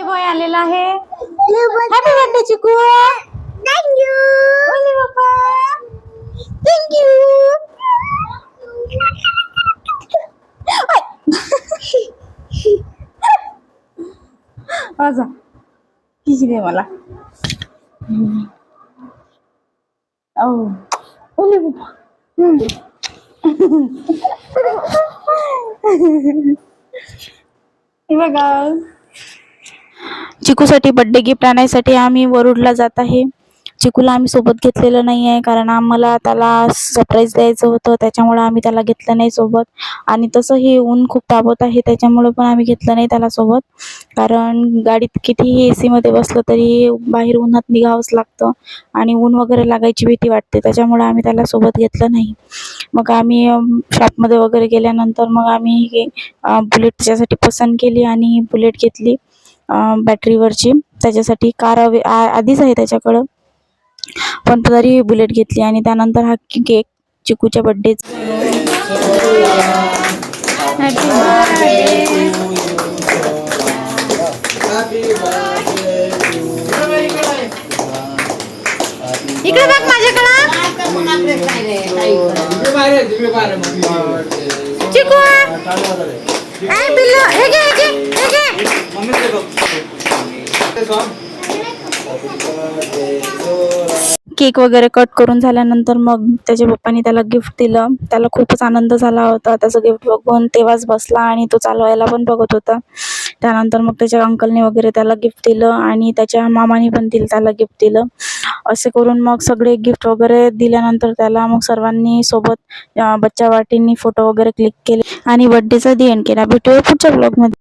Birthday boy आलेला आहे. Happy birthday चिकू. थँक्यू. बोले बाप्पा. थँक्यू. आजा किती दे मला. ओ बोले बाप्पा. हे बघा चिकूसाठी बर्थडे गिफ्ट आणायसाठी आम्ही वरुडला जात आहे. चिकूला आम्ही सोबत घेतलेलं नाही आहे कारण आम्हाला त्याला सरप्राईज द्यायचं होतं, त्याच्यामुळे आम्ही त्याला घेतलं नाही सोबत. आणि तसंही ऊन खूप तापत आहे त्याच्यामुळे पण आम्ही घेतलं नाही त्याला सोबत. कारण गाडीत कितीही AC मध्ये बसलं तरी बाहेर उन्हात निघावंच लागतं आणि ऊन वगैरे लागायची भीती वाटते, त्याच्यामुळे आम्ही त्याला सोबत घेतलं नाही. मग आम्ही शॉपमध्ये वगैरे गेल्यानंतर मग आम्ही बुलेट त्याच्यासाठी पसंत केली आणि बुलेट घेतली बॅटरीवरची. त्याच्यासाठी कार आधीच आहे त्याच्याकडं, पण तरी बुलेट घेतली. आणि त्यानंतर हा केक चिकूच्या बर्थडेचा. इकडे बघ माझ्याकडे. चिकू ए पिल्लू हे घे हे घे. केक वगैरे कट करून झाल्यानंतर मग त्याच्या पप्पानी त्याला गिफ्ट दिलं. त्याला खूपच आनंद झाला होता त्याचं गिफ्ट बघून. तेव्हाच बसला आणि तो चालवायला पण बघत होता. त्यानंतर मग त्याच्या अंकलने वगैरे त्याला गिफ्ट दिलं आणि त्याच्या मामाने पण त्याला गिफ्ट दिलं. असे करून मग सगळे गिफ्ट वगैरे दिल्यानंतर त्याला मग सर्वांनी सोबत बच्चा वाटींनी फोटो वगैरे क्लिक केले आणि बर्थडेचा दी एंड केला. भेटूया पुढच्या ब्लॉगमध्ये.